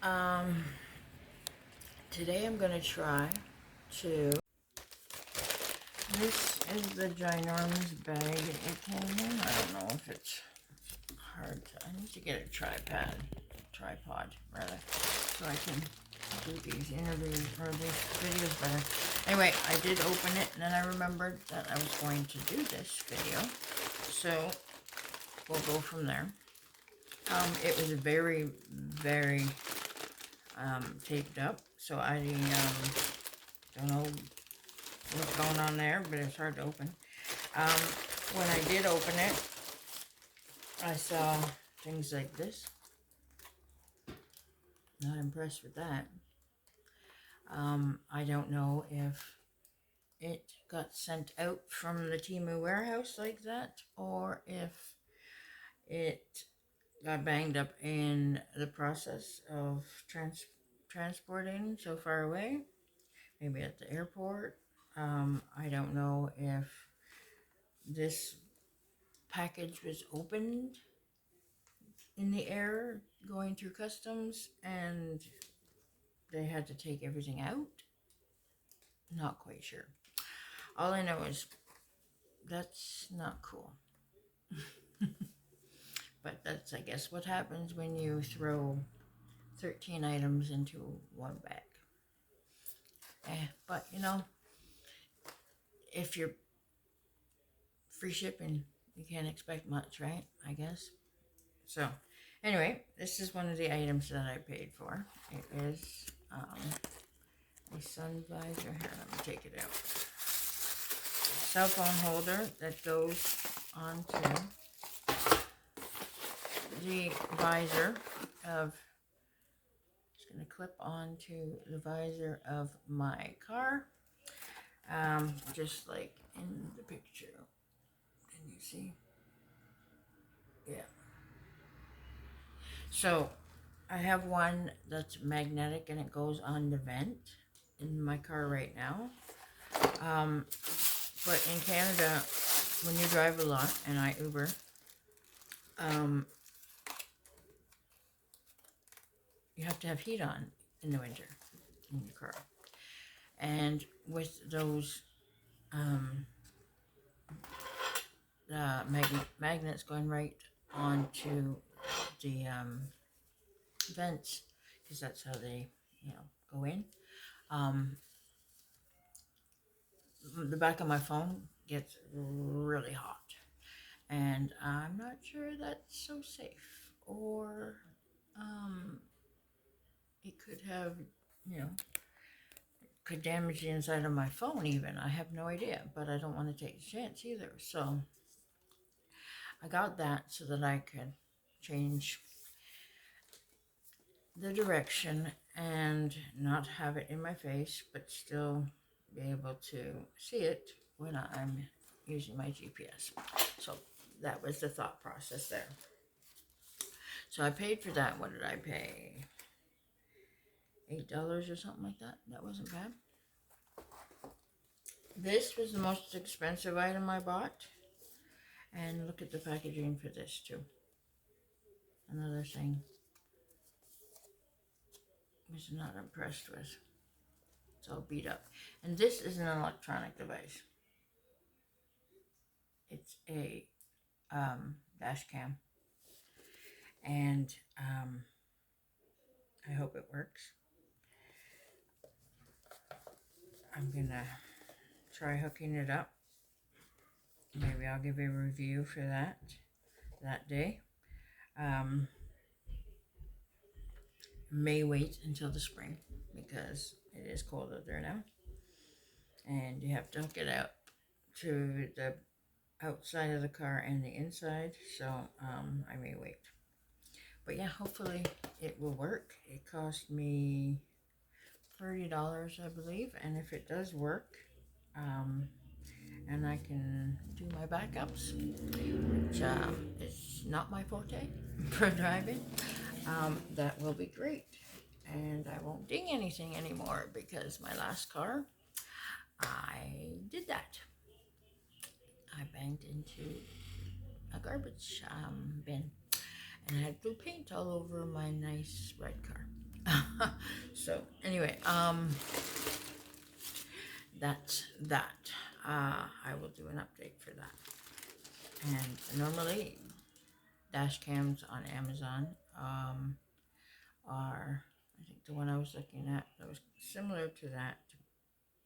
Um, Today I'm gonna try to. This is the ginormous bag it came in. I don't know if it's hard to. I need to get a tripod rather, so I can do these interviews or these videos better. Anyway, I did open it, and then I remembered that I was going to do this video, so we'll go from there. It was very, very taped up, so I don't know what's going on there, but it's hard to open. When I did open it, I saw things like this. Not impressed with that. I don't know if it got sent out from the Temu warehouse like that, or if it got banged up in the process of transporting so far away, maybe at the airport. I don't know if this package was opened in the air going through customs and they had to take everything out. Not quite sure. All I know is that's not cool. But that's, I guess, what happens when you throw 13 items into one bag. But, you know, if you're free shipping, you can't expect much, right? I guess. So, anyway, this is one of the items that I paid for. It is a sun visor. Here, let me take it out. Cell phone holder that goes onto the visor of, it's going to clip onto the visor of my car, just like in the picture. Can you see? Yeah. So I have one that's magnetic and it goes on the vent in my car right now. But in Canada, when you drive a lot, and I Uber, you have to have heat on in the winter in your car. And with those magnets going right onto the vents, because that's how they, go in. The back of my phone gets really hot, and I'm not sure that's so safe, or it could have, could damage the inside of my phone even. I have no idea, but I don't want to take a chance either. So I got that so that I could change the direction and not have it in my face, but still be able to see it when I'm using my GPS. So that was the thought process there. So I paid for that. What did I pay? $8 or something like that. That wasn't bad. This was the most expensive item I bought. And look at the packaging for this too. Another thing I was not impressed with. It's all beat up. And this is an electronic device. It's a dash cam. And I hope it works. I'm gonna try hooking it up. Maybe I'll give a review for that day. May wait until the spring because it is cold out there now. And you have to hook it out to the outside of the car and the inside. So I may wait. But yeah, hopefully it will work. It cost me $30, I believe. And if it does work, and I can do my backups, which is not my forte for driving, that will be great. And I won't ding anything anymore because my last car, I did that. I banged into a garbage bin and I had blue paint all over my nice red car. So anyway, that's that. I will do an update for that. And normally, dash cams on Amazon are, I think the one I was looking at that was similar to that,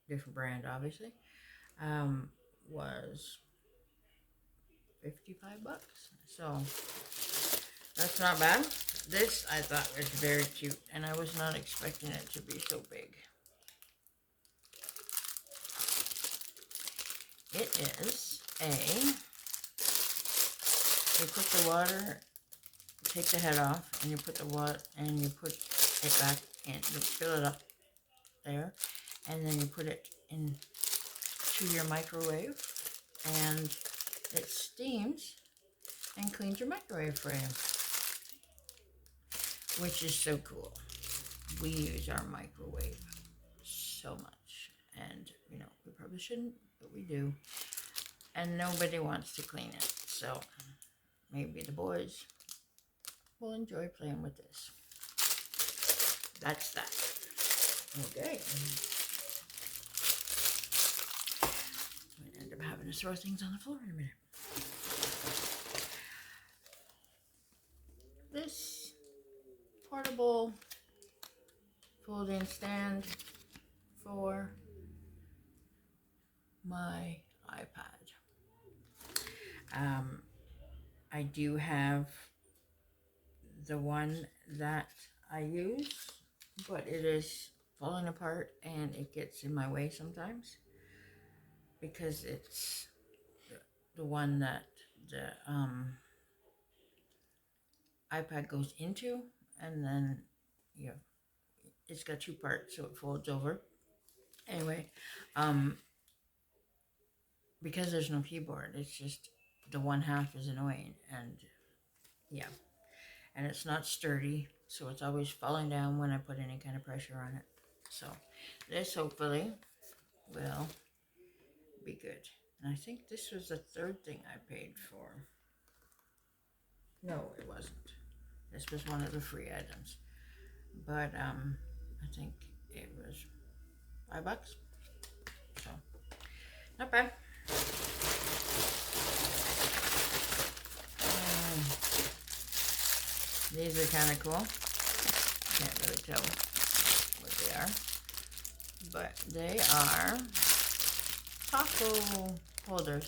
different brand obviously, was $55. So that's not bad. This I thought was very cute, and I was not expecting it to be so big. It is you put the water, take the head off, and you put the water, and you put it back in, you fill it up there, and then you put it into your microwave, and it steams and cleans your microwave for you, which is so cool. We use our microwave so much, and you know, we probably shouldn't, but we do, and nobody wants to clean it, so maybe the boys will enjoy playing with this. That's that. Okay. I'm gonna end up having to throw things on the floor in a minute. This portable fold-in stand for my iPad. I do have the one that I use, but it is falling apart and it gets in my way sometimes because it's the one that the iPad goes into, and then you know, it's got two parts, so it folds over. Anyway, because there's no keyboard, it's just the one half is annoying, and yeah, and it's not sturdy, so it's always falling down when I put any kind of pressure on it. So this hopefully will be good. And I think this was the third thing I paid for. No, it wasn't. This was one of the free items. But I think it was $5. So not bad. These are kind of cool. Can't really tell what they are, but they are taco holders.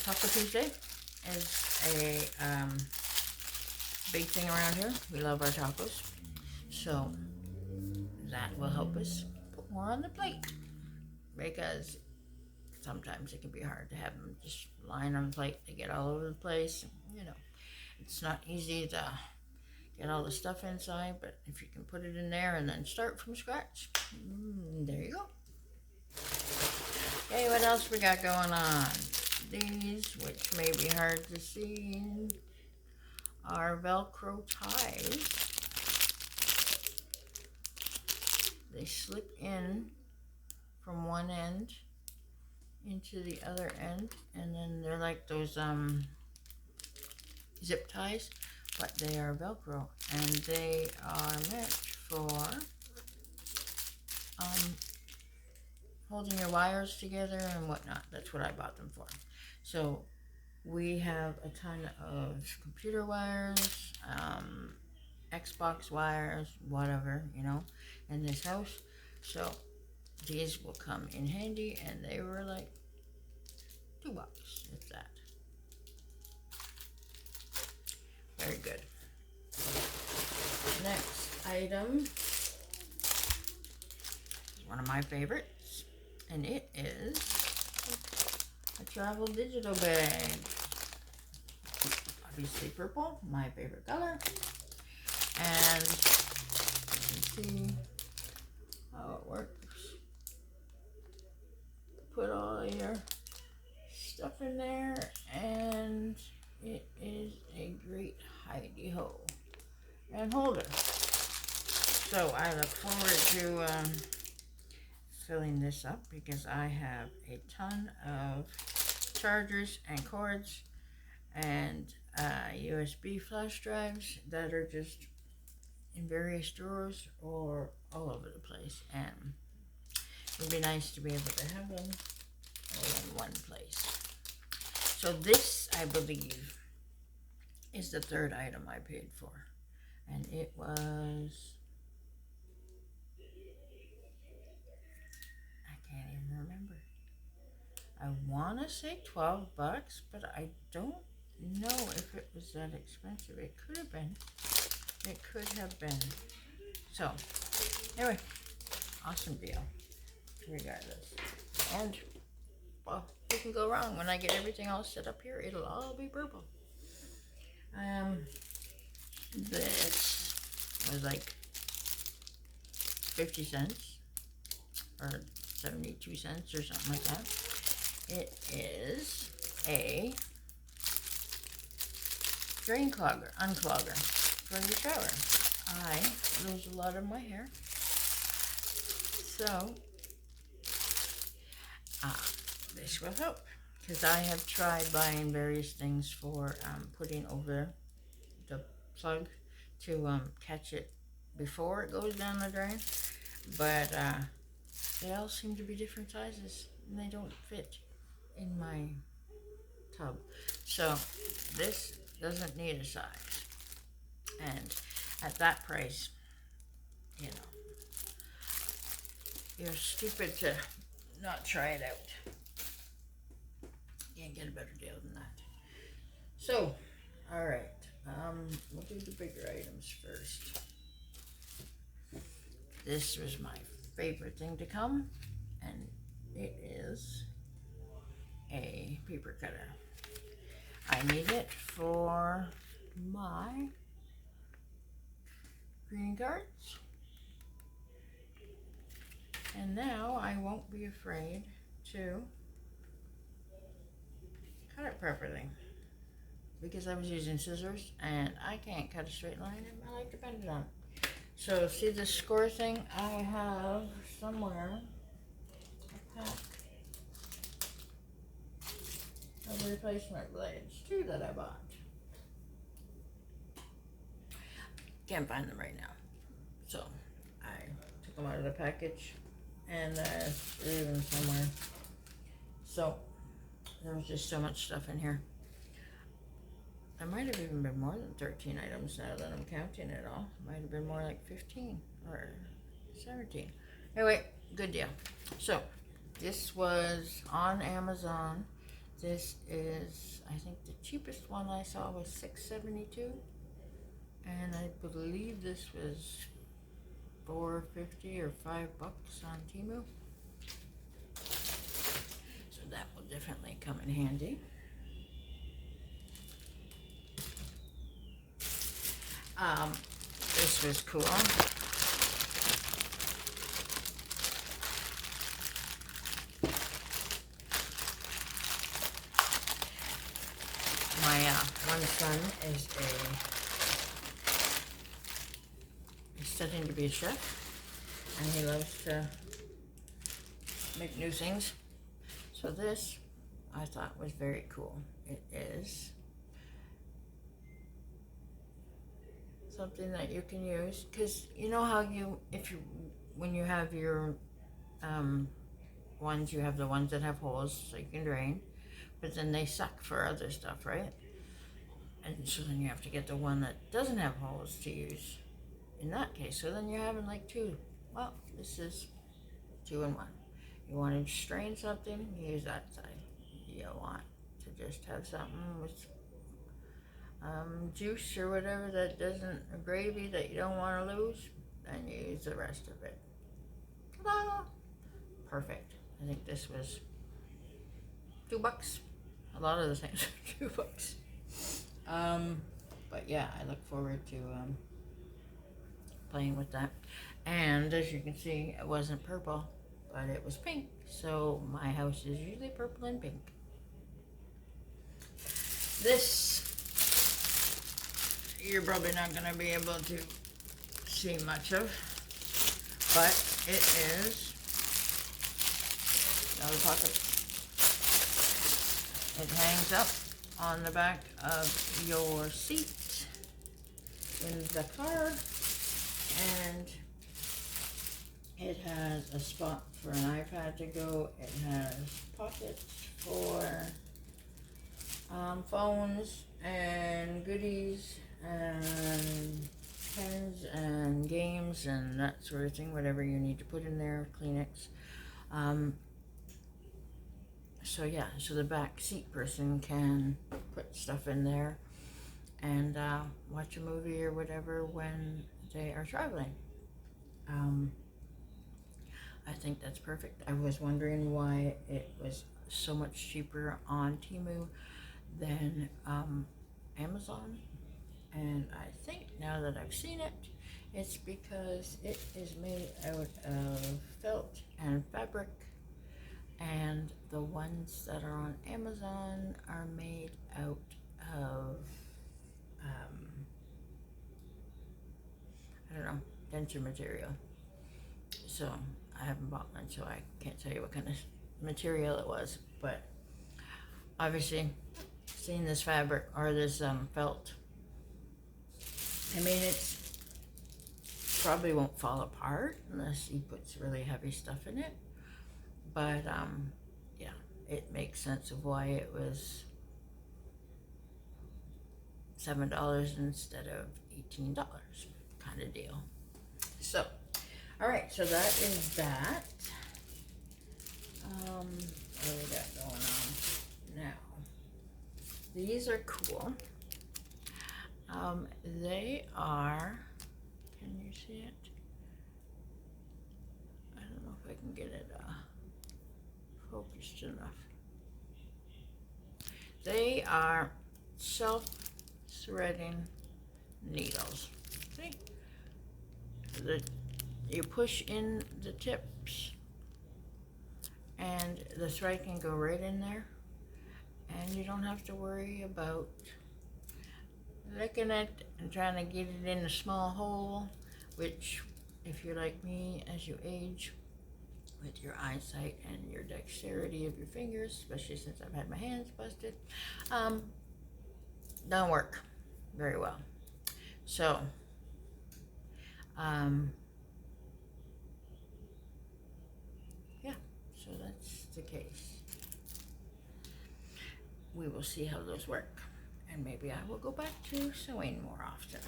Taco Tuesday is a big thing around here. We love our tacos, so that will help us put more on the plate, because sometimes it can be hard to have them just lying on the plate. They get all over the place, and, you know, it's not easy to get all the stuff inside, but if you can put it in there and then start from scratch, there you go. Okay, what else we got going on? These, which may be hard to see, are Velcro ties. They slip in from one end into the other end, and then they're like those zip ties, but they are Velcro, and they are meant for holding your wires together and whatnot. That's what I bought them for. So we have a ton of computer wires, Xbox wires, whatever, you know, in this house. So these will come in handy, and they were like $2, if that. Very good. Next item is one of my favorites, and it is a travel digital bag. Obviously purple, my favorite color. And you can see how it works. Put all your stuff in there, and it is a great hidey-ho and holder. So I look forward to filling this up, because I have a ton of chargers and cords and USB flash drives that are just in various drawers or all over the place, and it would be nice to be able to have them all in one place. So this, I believe, is the third item I paid for, and it was, I can't even remember. I want to say $12, but I don't know if it was that expensive. It could have been. It could have been. So, anyway, awesome deal, regardless. And, well, you can go wrong. When I get everything all set up here, it'll all be purple. This was like 50 cents or 72 cents or something like that. It is a drain unclogger for your shower. I lose a lot of my hair, so this will help, because I have tried buying various things for putting over the plug to catch it before it goes down the drain, but they all seem to be different sizes and they don't fit in my tub. So this doesn't need a size, and at that price, you know, you're stupid to not try it out. Can't get a better deal than that. So, all right, we'll do the bigger items first. This was my favorite thing to come, and it is a paper cutter. I need it for my green cards, and now I won't be afraid to cut it properly, because I was using scissors and I can't cut a straight line and my life depended on it. So see this score thing? I have somewhere a pack of replacement blades, 2 that I bought. Can't find them right now, so I took them out of the package and threw them somewhere. So there was just so much stuff in here. There might have even been more than 13 items now that I'm counting it all. Might have been more like 15 or 17. Anyway, good deal. So this was on Amazon. This is, I think the cheapest one I saw was $6.72, and I believe this was $4.50 or $5 on Temu. So that will definitely come in handy. This was cool. My one son is studying to be a chef, and he loves to make new things. So this I thought was very cool. It is something that you can use, because you know how when you have your ones, you have the ones that have holes so you can drain, but then they suck for other stuff, right? And so then you have to get the one that doesn't have holes to use in that case. So then you're having like 2. Well, this is 2 in 1. You want to strain something, use that side. You want to just have something with juice or whatever that doesn't, gravy that you don't want to lose, then you use the rest of it. Ta-da! Perfect. I think this was $2. A lot of the things are $2. But yeah, I look forward to playing with that. And as you can see, it wasn't purple, but it was pink. So my house is usually purple and pink. This, you're probably not going to be able to see much of, but it is another pocket. It hangs up on the back of your seat in the car, And it has a spot for an iPad to go. It has pockets for phones and goodies and pens and games and that sort of thing, whatever you need to put in there, Kleenex. So yeah, so the back seat person can put stuff in there and watch a movie or whatever when they are traveling. I think that's perfect. I was wondering why it was so much cheaper on Temu than Amazon, and I think now that I've seen it, it's because it is made out of felt and fabric, and the ones that are on Amazon are made out of I don't know, denture material. So I haven't bought one, so I can't tell you what kind of material it was, but obviously seeing this fabric or this felt, I mean, it's probably won't fall apart unless he puts really heavy stuff in it, but yeah, it makes sense of why it was $7 instead of $18 kind of deal. So all right, so that is that. What do we got going on now? These are cool. They are, can you see it? I don't know if I can get it focused enough. They are self-threading needles. See? You push in the tips and the thread can go right in there, and you don't have to worry about licking it and trying to get it in a small hole, which if you're like me, as you age, with your eyesight and your dexterity of your fingers, especially since I've had my hands busted, don't work very well. So yeah, so that's the case. We will see how those work, and maybe I will go back to sewing more often.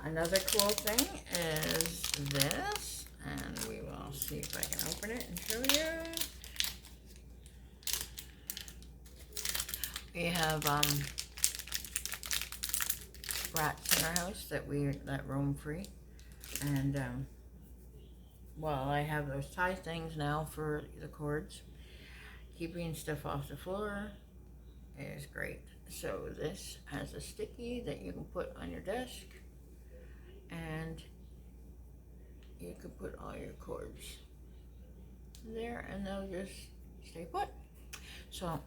Another cool thing is this, and we will see if I can open it and show you. We have rats in our house that we let roam free, and well, I have those tie things now for the cords. Keeping stuff off the floor is great. So this has a sticky that you can put on your desk, and you can put all your cords there and they'll just stay put. So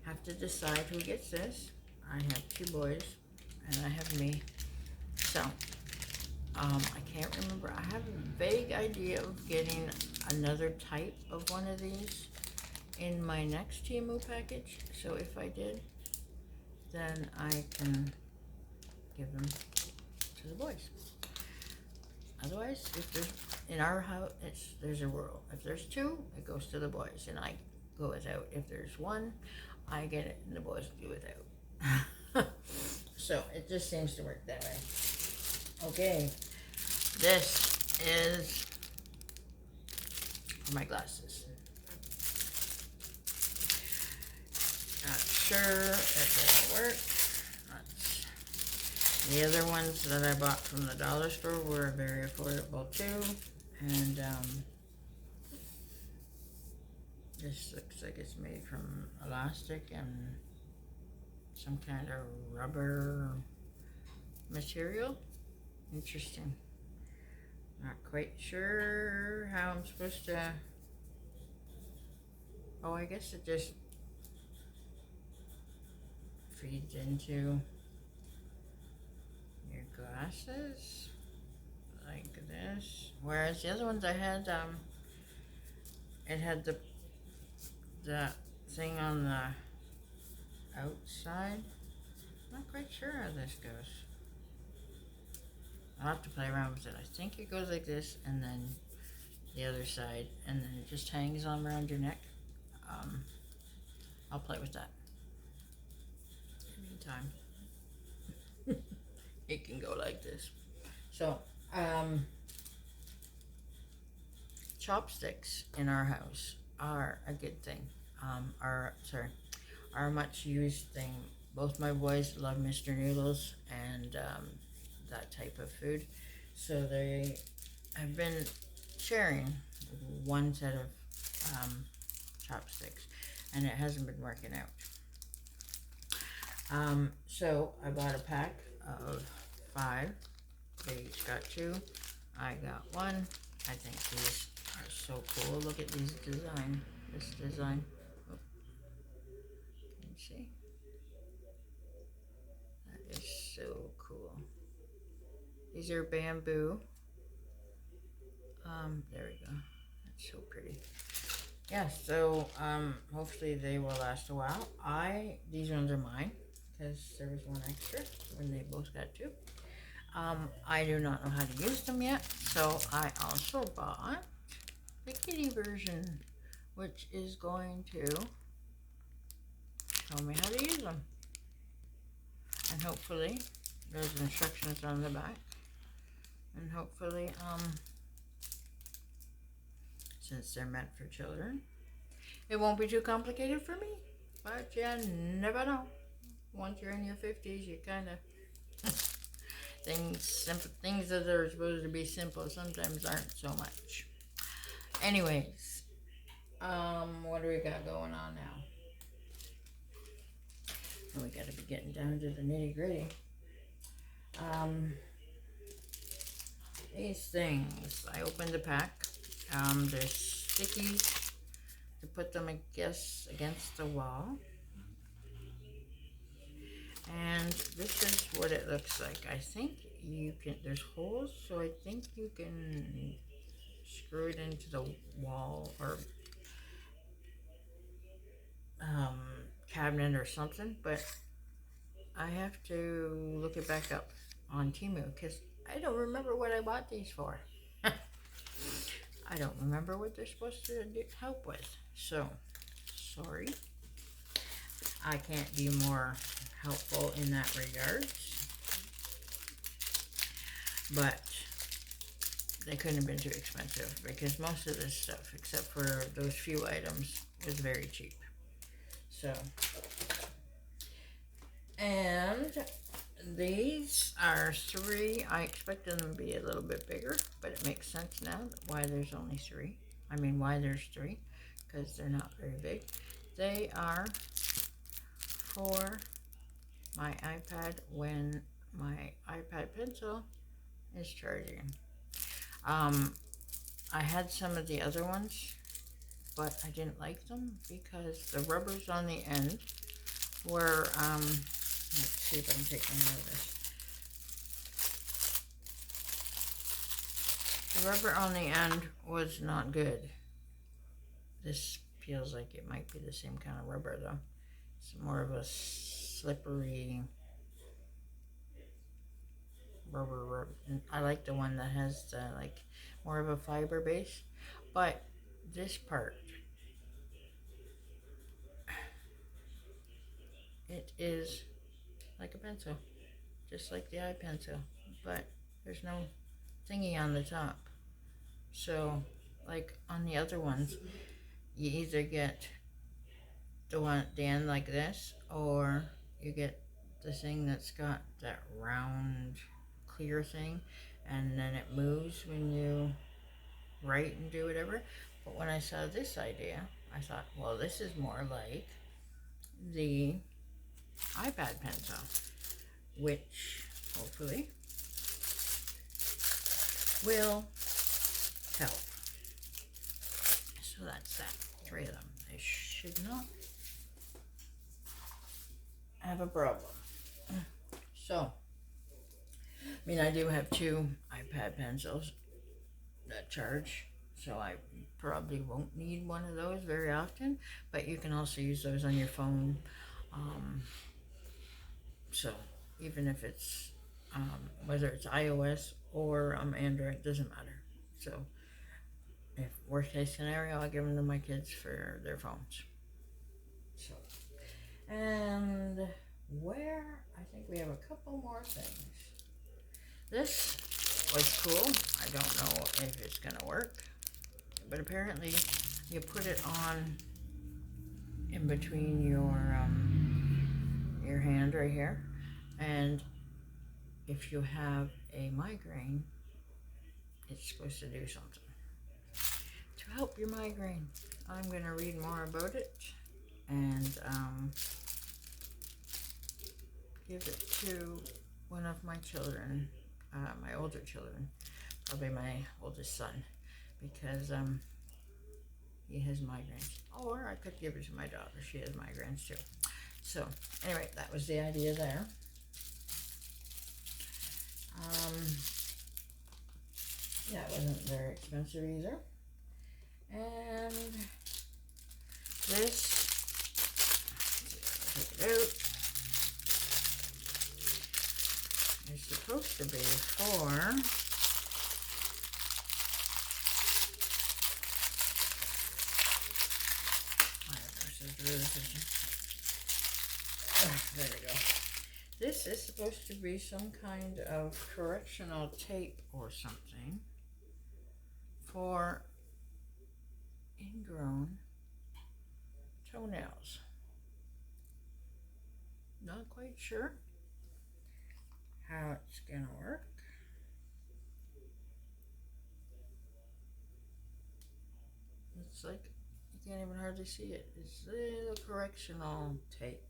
have to decide who gets this. I have 2 boys and I have me. So I can't remember. I have a vague idea of getting another type of one of these in my next Temu package. So if I did, then I can give them to the boys. Otherwise, if there's, in our house, there's a rule. If there's 2, it goes to the boys, and I go without. If there's 1, I get it, and the boys do without. So it just seems to work that way. Okay, this is for my glasses. Not sure if it'll work. The other ones that I bought from the dollar store were very affordable too, and this looks like it's made from elastic and some kind of rubber material. Interesting. Not quite sure how I'm supposed to. Oh, I guess it just feeds into your glasses like this, whereas the other ones I had, it had the thing on the outside. Not quite sure how this goes. I'll have to play around with it. I think it goes like this, and then the other side, and then it just hangs on around your neck. I'll play with that anytime. It can go like this. So, chopsticks in our house are a good thing. Are a much used thing. Both my boys love Mr. Noodles and that type of food, so they have been sharing one set of chopsticks, and it hasn't been working out. So I bought a pack of 5. They each got 2. I got 1. I think these are so cool. Look at these design. This design. Oh, can you see? That is so cool. These are bamboo. There we go. That's so pretty. Yeah, so hopefully they will last a while. These ones are mine because there was 1 extra when they both got 2. I do not know how to use them yet, so I also bought the kitty version, which is going to show me how to use them. And hopefully there's instructions on the back. And hopefully, since they're meant for children, it won't be too complicated for me. But you never know. Once you're in your 50s, you kind of things that are supposed to be simple sometimes aren't so much. Anyways, what do we got going on now? We got to be getting down to the nitty gritty. These things, I opened the pack. There's stickies to put them, I guess, against the wall. And this is what it looks like. I think you can, there's holes, so I think you can screw it into the wall or cabinet or something, but I have to look it back up on Temu because I don't remember what I bought these for. I don't remember what they're supposed to help with, so sorry. I can't be more helpful in that regard, but they couldn't have been too expensive because most of this stuff, except for those few items, was very cheap. So, and these are 3. I expected them to be a little bit bigger, but it makes sense now why there's only 3. I mean, why there's 3, because they're not very big. They are for my iPad when my iPad pencil is charging. I had some of the other ones, but I didn't like them because the rubbers on the end were, let's see if I can take any of this. The rubber on the end was not good. This feels like it might be the same kind of rubber though. It's more of a slippery rubber. I like the one that has the, like, more of a fiber base, but this part, it is like a pencil, just like the iPencil, but there's no thingy on the top. So, like on the other ones, you either get the one at the end like this, or you get the thing that's got that round clear thing, and then it moves when you write and do whatever. But when I saw this idea, I thought, well, this is more like the iPad pencil, which hopefully will help. So that's that. 3 of them. They should not have a problem. So, I mean, I do have 2 iPad pencils that charge, so I probably won't need one of those very often, but you can also use those on your phone. So even if it's whether it's iOS or Android, doesn't matter. So if worst case scenario, I'll give them to my kids for their phones. So, and where, I think we have a couple more things. This was cool. I don't know if it's gonna work, but apparently you put it on in between your hand right here, and if you have a migraine, it's supposed to do something to help your migraine. I'm gonna read more about it and give it to one of my children, my older children, probably my oldest son, because he has migraines. Or I could give it to my daughter. She has migraines too. So anyway, that was the idea there. That wasn't very expensive either. And this, take it out. It's supposed to be for there we go. This is supposed to be some kind of correctional tape or something for ingrown toenails. Not quite sure how it's gonna work. It's like you can't even hardly see it. It's little correctional tape.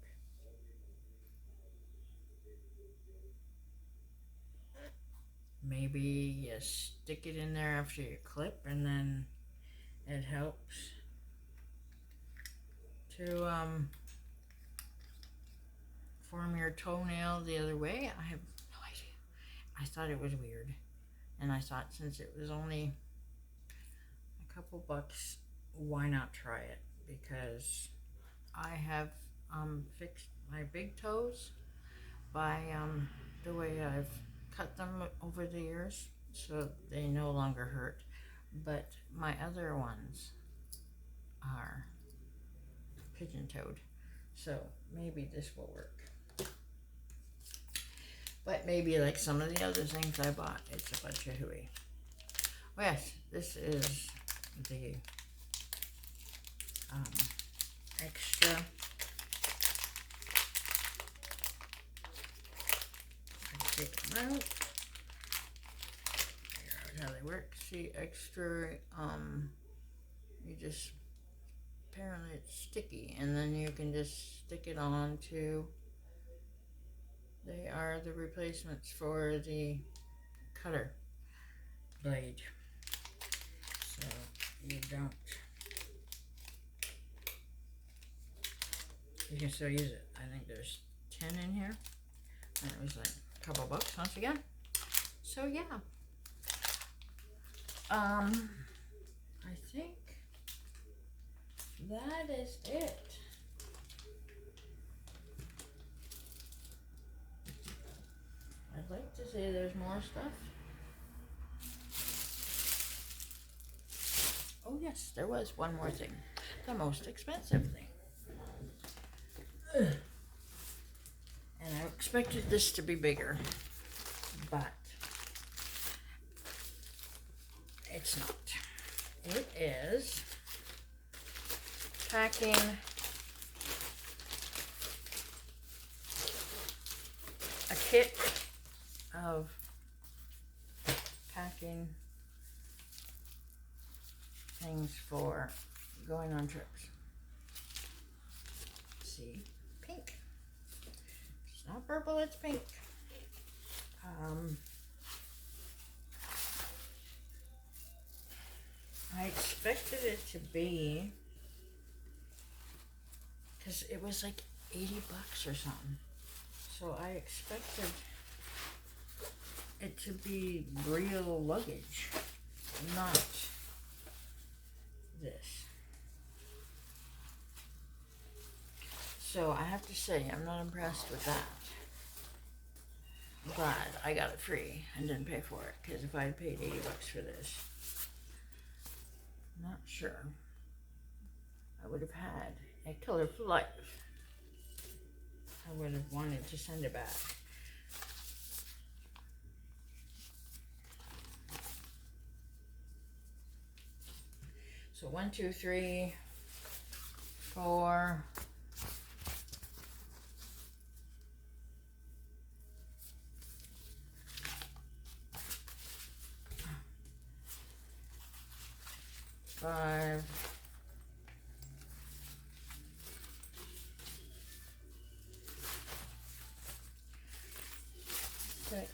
Maybe you stick it in there after you clip, and then it helps to form your toenail the other way. I have no idea. I thought it was weird, and I thought since it was only a couple bucks, why not try it? Because I have fixed my big toes by the way I've cut them over the years, so they no longer hurt. But my other ones are pigeon-toed, so maybe this will work. But maybe like some of the other things I bought, it's a bunch of hooey. Oh yes, this is the extra. Take them out. Figure out how they work. See, extra. You just apparently it's sticky, and then you can just stick it on to. They are the replacements for the cutter blade, so you don't. You can still use it. I think there's 10 in here, and it was like a couple bucks once again. So yeah, I think that is it. I'd like to say there's more stuff. Oh yes, there was one more thing. The most expensive thing. And I expected this to be bigger, but it's not. It is packing a kit of packing things for going on trips. See, pink. It's not purple, it's pink. I expected it to be, because it was like 80 bucks or something. So I expected it to be real luggage, not this. So I have to say, I'm not impressed with that. I'm glad I got it free and didn't pay for it, because if I had paid 80 bucks for this, I'm not sure I would have had a colorful life. I would have wanted to send it back. So 1, 2, 3, 4, 5, 6,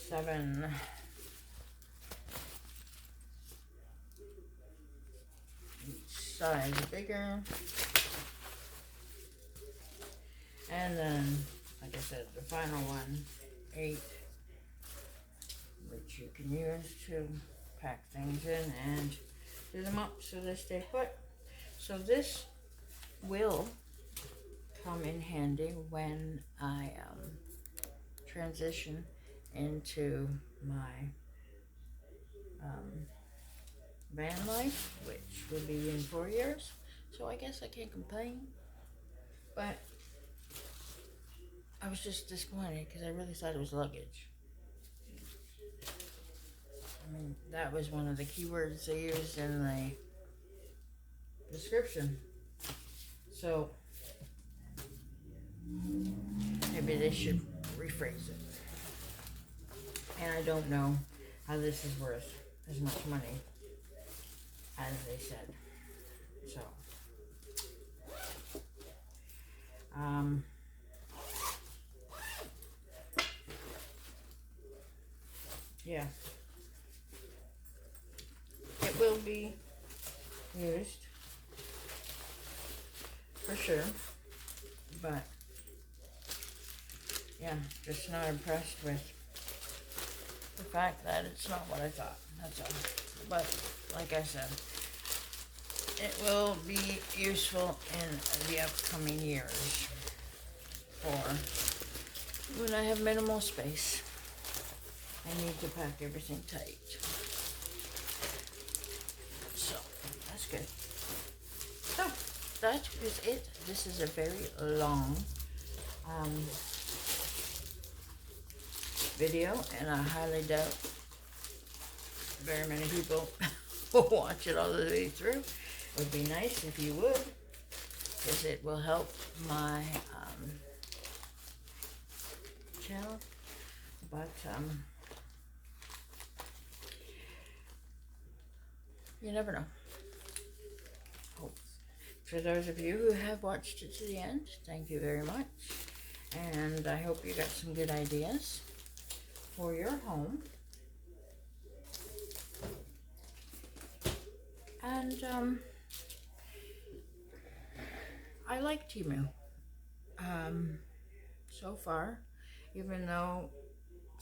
7, each size bigger, and then, like I said, the final one, 8, which you can use to pack things in and do them up so they stay put. So this will come in handy when I transition into my van life, which will be in 4 years. So I guess I can't complain, but I was just disappointed because I really thought it was luggage. I mean, that was one of the keywords they used in the description. So maybe they should rephrase it. And I don't know how this is worth as much money as they said. So, yeah, it will be used for sure, but yeah, just not impressed with the fact that it's not what I thought. That's all. But like I said, it will be useful in the upcoming years for when I have minimal space. I need to pack everything tight. So that's good. So that is it. This is a very long video, and I highly doubt very many people will watch it all the way through. It would be nice if you would, because it will help my channel. But you never know. Hope. For those of you who have watched it to the end, thank you very much. And I hope you got some good ideas for your home. And I like Temu so far, even though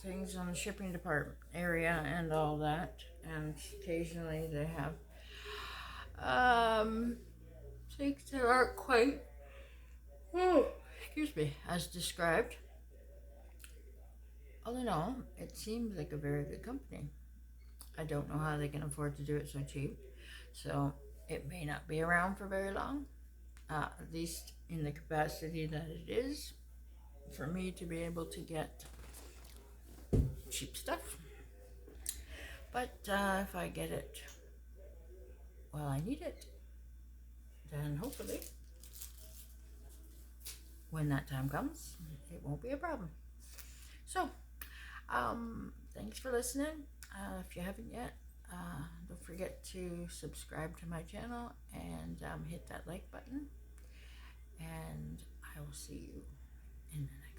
things on the shipping department area and all that, and occasionally they have things that aren't quite excuse me, as described. All in all, it seems like a very good company. I don't know how they can afford to do it so cheap, so it may not be around for very long, at least in the capacity that it is, for me to be able to get cheap stuff. But if I get it while I need it, then hopefully when that time comes, it won't be a problem. So thanks for listening. If you haven't yet, don't forget to subscribe to my channel and hit that like button, and I will see you in the next